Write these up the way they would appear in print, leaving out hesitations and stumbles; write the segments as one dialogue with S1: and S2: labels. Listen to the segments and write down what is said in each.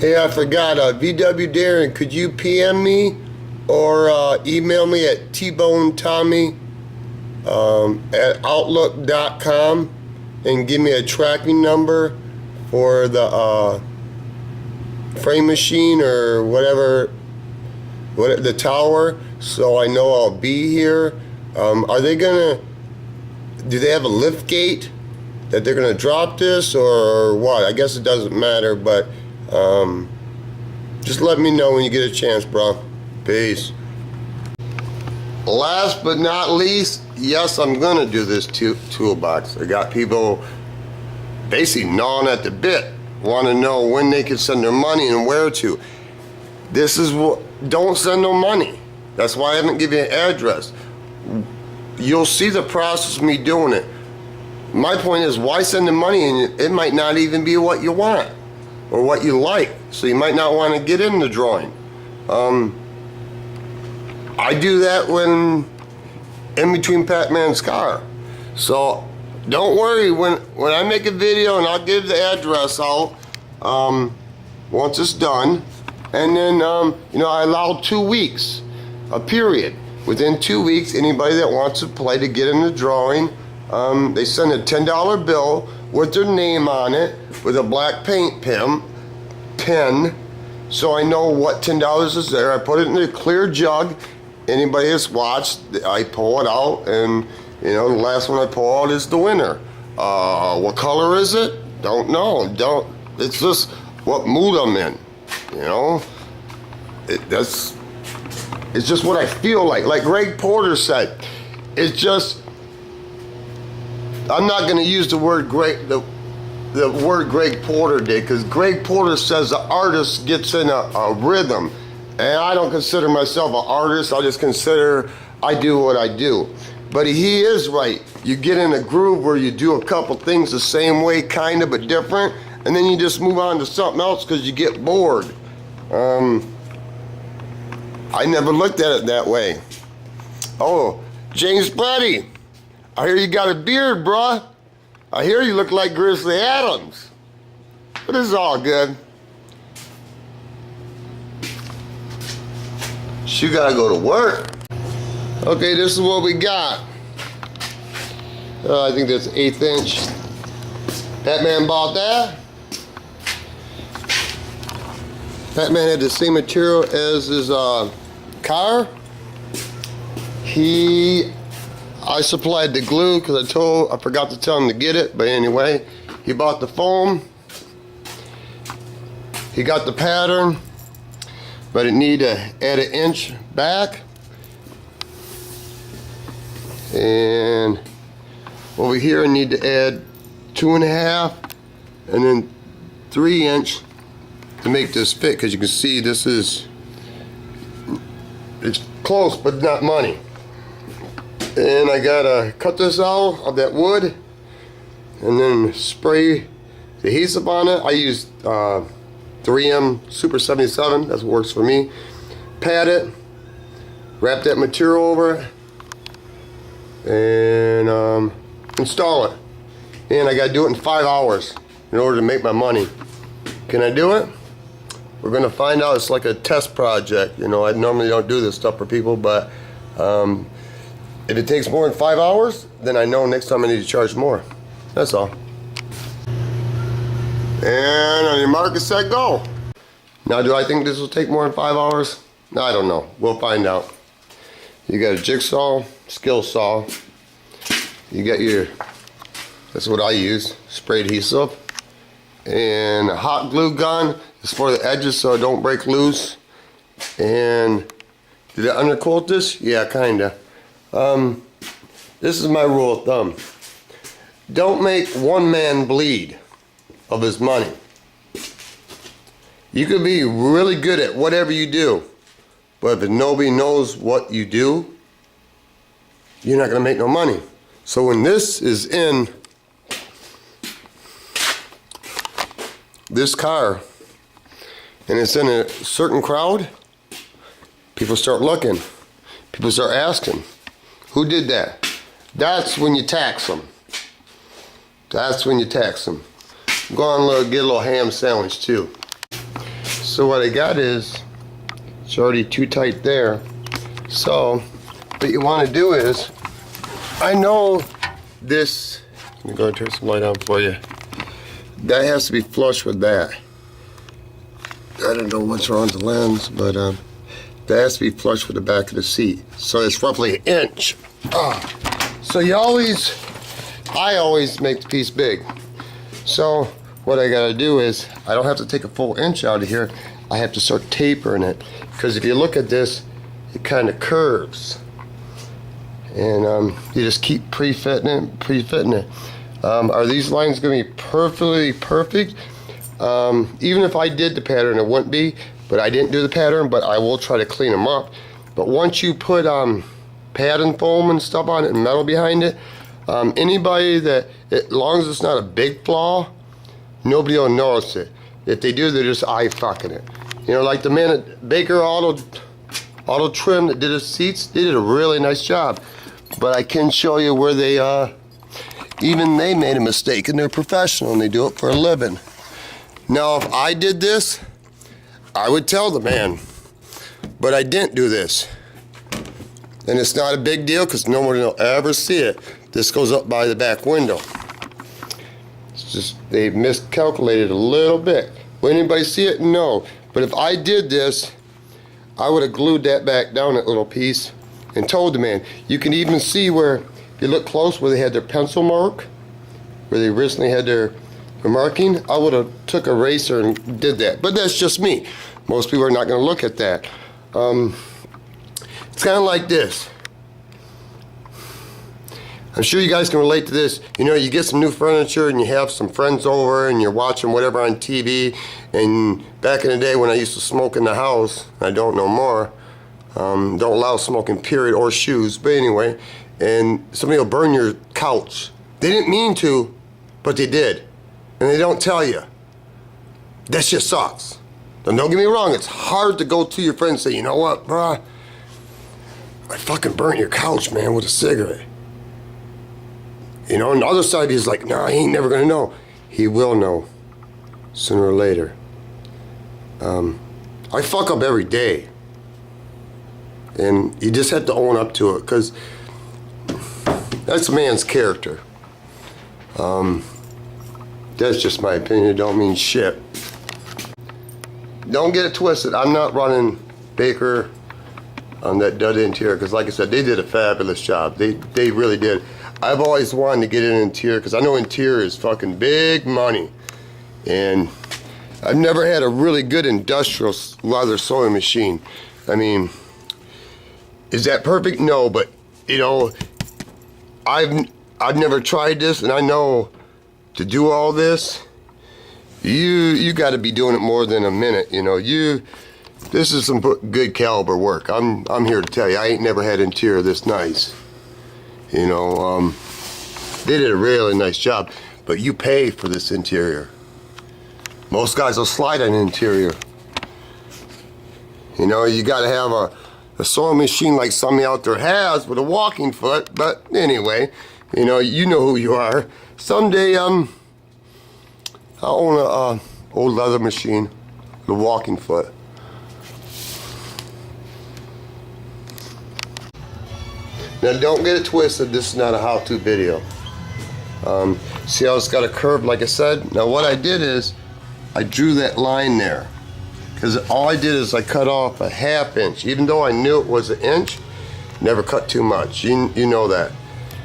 S1: Hey, I forgot, VW Darren, could you PM me or email me at tbonetommy at outlook.com and give me a tracking number for the frame machine or whatever, the tower, so I know I'll be here. Are they gonna, do they have a lift gate that they're gonna drop this or what? I guess it doesn't matter, but just let me know when you get a chance, bro. Peace. Last but not least, yes, I'm gonna do this toolbox. I got people basically gnawing at the bit, want to know when they can send their money and where to. This is what, don't send no money. That's why I haven't given you an address. You'll see the process of me doing it. My point is, why send the money and it might not even be what you want or what you like, so you might not want to get in the drawing. I do that when in between Pac-Man's car. So don't worry, when I make a video, and I'll give the address out once it's done, and then you know, I allow 2 weeks, a period. Within 2 weeks, anybody that wants to play to get in the drawing, they send a $10 bill with their name on it with a black paint pen, so I know what $10 is there. I put it in a clear jug. Anybody that's watched, I pull it out, and you know, the last one I pull out is the winner. What color is it? Don't know. It's just what mood I'm in. You know, it's just what I feel like. Like Greg Porter said, it's just, I'm not going to use the word the word Greg Porter did, because Greg Porter says the artist gets in a rhythm. And I don't consider myself an artist. I just consider I do what I do. But he is right. You get in a groove where you do a couple things the same way, kind of, but different, and then you just move on to something else because you get bored. I never looked at it that way. Oh, James Buddy, I hear you got a beard, bruh. I hear you look like Grizzly Adams. But it's all good. You gotta go to work. Okay, this is what we got. I think that's 1/8 inch. Batman bought that. Batman had the same material as his car. I supplied the glue because I forgot to tell him to get it, but anyway, he bought the foam. He got the pattern, but it need to add 1 inch back. And over here I need to add 2.5 and then 3 inch to make this fit, because you can see this is, it's close but not money. And I gotta cut this out of that wood and then spray the adhesive on it. I use 3M Super 77, that's what works for me. Pat it, wrap that material over it, and install it. And I gotta do it in 5 hours in order to make my money. Can I do it? We're gonna find out. It's like a test project. You know, I normally don't do this stuff for people, but if it takes more than 5 hours, then I know next time I need to charge more. That's all. And on your mark, set, go. Now, do I think this will take more than 5 hours? I don't know. We'll find out. You got a jigsaw, skill saw. You got your, that's what I use, spray adhesive. And a hot glue gun is for the edges so it don't break loose. And did I undercoat this? Yeah, kinda. This is my rule of thumb. Don't make one man bleed of his money. You could be really good at whatever you do, but if nobody knows what you do, you're not gonna make no money. So when this is in this car and it's in a certain crowd, people start looking, people start asking, who did that? That's when you tax them. That's when you tax them. Go on, get a little ham sandwich too. So what I got is, it's already too tight there. So what you want to do is, I know this, let me go and turn some light on for you. That has to be flush with that. I don't know what's wrong with the lens, but that has to be flush with the back of the seat. So it's roughly an inch. So I always make the piece big. So what I gotta do is, I don't have to take a full inch out of here. I have to start tapering it. Because if you look at this, it kind of curves. And you just keep pre-fitting it. Are these lines gonna be perfectly perfect? Even if I did the pattern, it wouldn't be, but I didn't do the pattern, but I will try to clean them up. But once you put padding foam and stuff on it and metal behind it, anybody that, as long as it's not a big flaw, nobody will notice it. If they do, they're just eye fucking it. You know, like the man at Baker Auto Trim that did his seats, they did a really nice job. But I can show you where they, even they made a mistake, and they're professional and they do it for a living. Now, if I did this, I would tell the man, but I didn't do this. And it's not a big deal because no one will ever see it. This goes up by the back window. It's just, they miscalculated a little bit. Will anybody see it? No. But if I did this, I would have glued that back down, that little piece, and told the man. You can even see where, if you look close, where they had their pencil mark, where they originally had their marking, I would have took a eraser and did that. But that's just me. Most people are not going to look at that. It's kind of like this. I'm sure you guys can relate to this. You know, you get some new furniture and you have some friends over and you're watching whatever on TV. And back in the day when I used to smoke in the house, I don't know more. Don't allow smoking, period, or shoes. But anyway, and somebody will burn your couch. They didn't mean to, but they did. And they don't tell you. That shit sucks. Now, don't get me wrong, it's hard to go to your friend and say, you know what, bruh? I fucking burnt your couch, man, with a cigarette. You know, and the other side is like, nah, he ain't never gonna know. He will know, sooner or later. I fuck up every day. And you just have to own up to it, because that's a man's character. That's just my opinion, it don't mean shit. Don't get it twisted, I'm not running Baker on that dud interior, because like I said, they did a fabulous job. They really did. I've always wanted to get in interior, because I know interior is fucking big money. And I've never had a really good industrial leather sewing machine. I mean, is that perfect? No, but you know, I've never tried this, and I know to do all this, you got to be doing it more than a minute. You know, this is some good caliber work. I'm here to tell you, I ain't never had interior this nice. You know, they did a really nice job, but you pay for this interior. Most guys will slide on interior. You know, you got to have a sewing machine like somebody out there has with a walking foot. But anyway, you know who you are. Someday, I'll own a old leather machine with a walking foot. Now don't get it twisted, this is not a how-to video. See how it's got a curve like I said? Now what I did is, I drew that line there. Because all I did is I cut off a ½ inch. Even though I knew it was an inch, never cut too much. You know that.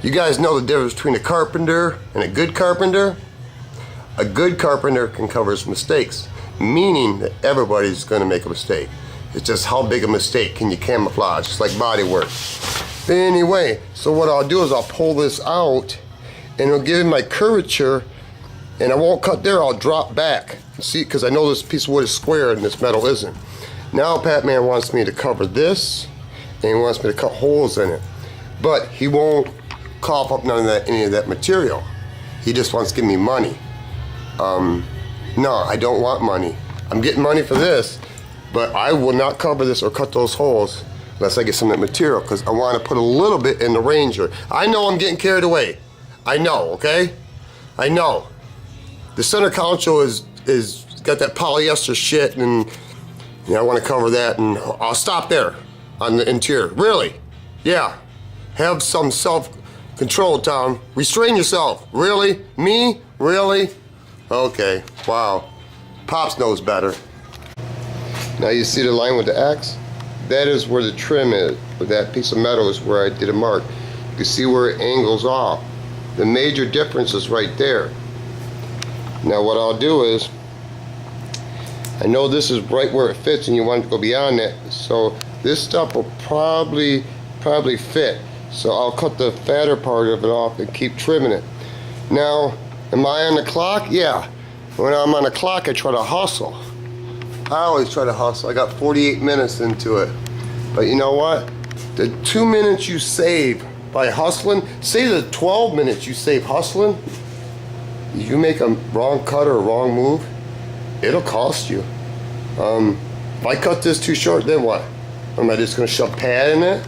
S1: You guys know the difference between a carpenter and a good carpenter? A good carpenter can cover his mistakes, meaning that everybody's going to make a mistake. It's just how big a mistake can you camouflage, just like body work. But anyway, so what I'll do is I'll pull this out and it'll give me my curvature, and I won't cut there, I'll drop back. See, because I know this piece of wood is square and this metal isn't. Now Pat Man wants me to cover this, and he wants me to cut holes in it. But he won't cough up any of that material. He just wants to give me money. No, I don't want money. I'm getting money for this, but I will not cover this or cut those holes unless I get some of that material, because I want to put a little bit in the Ranger. I know I'm getting carried away. I know, okay? I know. The center console is got that polyester shit, and Yeah, I want to cover that, and I'll stop there on the interior. Really? Yeah. Have some self-control, Tom. Restrain yourself. Really? Me? Really? Okay. Wow. Pops knows better. Now you see the line with the X? That is where the trim is. With that piece of metal is where I did a mark. You can see where it angles off. The major difference is right there. Now what I'll do is, I know this is right where it fits and you want it to go beyond that, so this stuff will probably fit. So I'll cut the fatter part of it off and keep trimming it. Now, am I on the clock? Yeah. When I'm on the clock, I try to hustle. I always try to hustle. I got 48 minutes into it. But you know what? The 2 minutes you save by hustling, say the 12 minutes you save hustling, you make a wrong cut or a wrong move, it'll cost you. If I cut this too short, then what? Am I just gonna shove pad in it?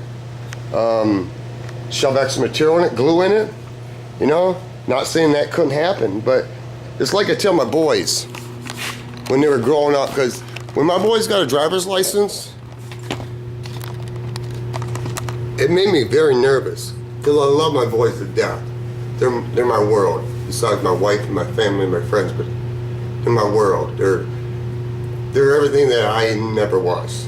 S1: Shove extra material in it, glue in it? You know, not saying that couldn't happen, but it's like I tell my boys when they were growing up, because when my boys got a driver's license, it made me very nervous, because I love my boys to death. They're my world, besides my wife and my family and my friends, but they're my world. They're everything that I never was.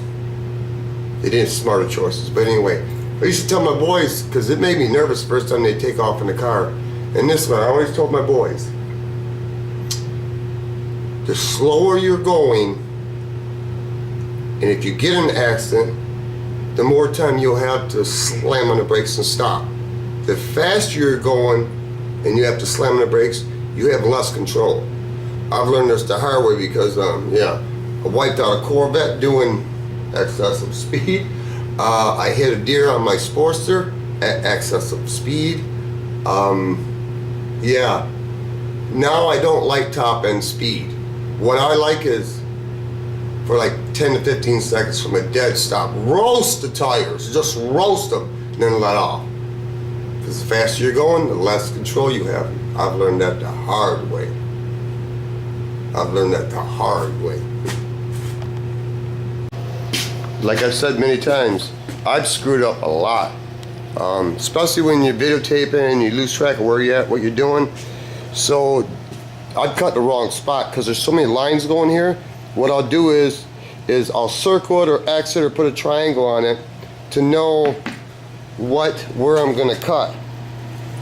S1: They didn't have smarter choices, but anyway, I used to tell my boys, because it made me nervous the first time they take off in the car. And this one, I always told my boys, the slower you're going, and if you get in an accident, the more time you'll have to slam on the brakes and stop. The faster you're going and you have to slam on the brakes, you have less control. I've learned this the hard way because, I wiped out a Corvette doing excessive speed. I hit a deer on my Sportster at excessive speed. Now I don't like top end speed. What I like is for like 10 to 15 seconds from a dead stop, roast the tires, just roast them, and then let off. Because the faster you're going, the less control you have. I've learned that the hard way. Like I've said many times, I've screwed up a lot. Especially when you're videotaping and you lose track of where you're at, what you're doing. So I've cut the wrong spot because there's so many lines going here. What I'll do is I'll circle it or X it or put a triangle on it to know where I'm gonna cut.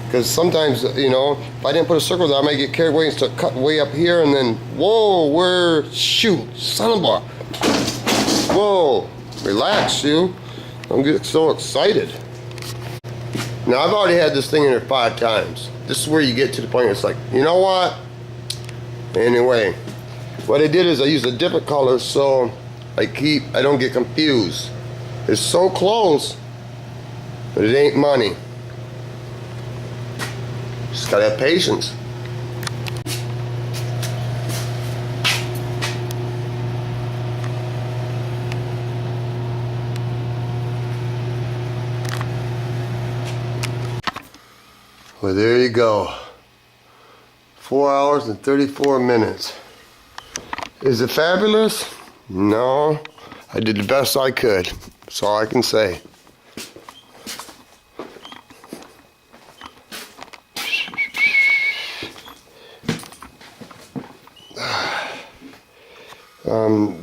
S1: Because sometimes, you know, if I didn't put a circle there, I might get carried away and start cutting way up here and then, whoa, shoot, son of a, whoa, relax, you. Don't get so excited. Now, I've already had this thing in there 5 times. This is where you get to the point where it's like, you know what? Anyway, what I did is I used a different color so I don't get confused. It's so close, but it ain't money. Just gotta have patience. Well, there you go. 4 hours and 34 minutes. Is it fabulous? No. I did the best I could. That's all I can say.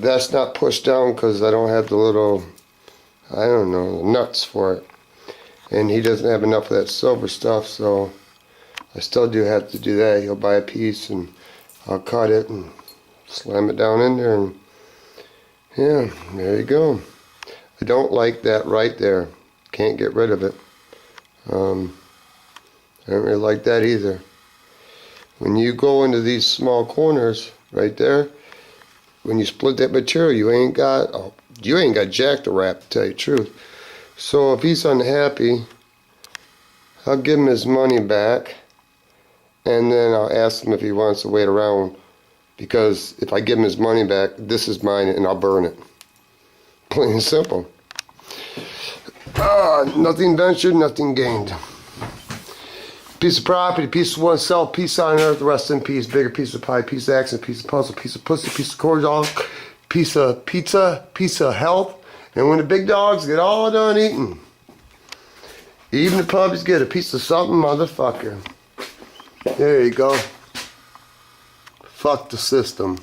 S1: That's not pushed down because I don't have the little, I don't know, nuts for it. And he doesn't have enough of that silver stuff, so I still do have to do that. He'll buy a piece and I'll cut it and slam it down in there, and yeah, there you go. I don't like that right there. Can't get rid of it. I don't really like that either. When you go into these small corners right there, when you split that material, you ain't got jack to wrap, to tell you the truth. So if he's unhappy, I'll give him his money back, and then I'll ask him if he wants to wait around, because if I give him his money back, this is mine and I'll burn it. Plain and simple. Nothing ventured, nothing gained. Piece of property, piece of oneself, peace on earth, rest in peace, bigger piece of pie, piece of accent, piece of puzzle, piece of pussy, piece of cordial, piece of pizza, piece of health. And when the big dogs get all done eating, even the puppies get a piece of something, motherfucker. There you go. Fuck the system.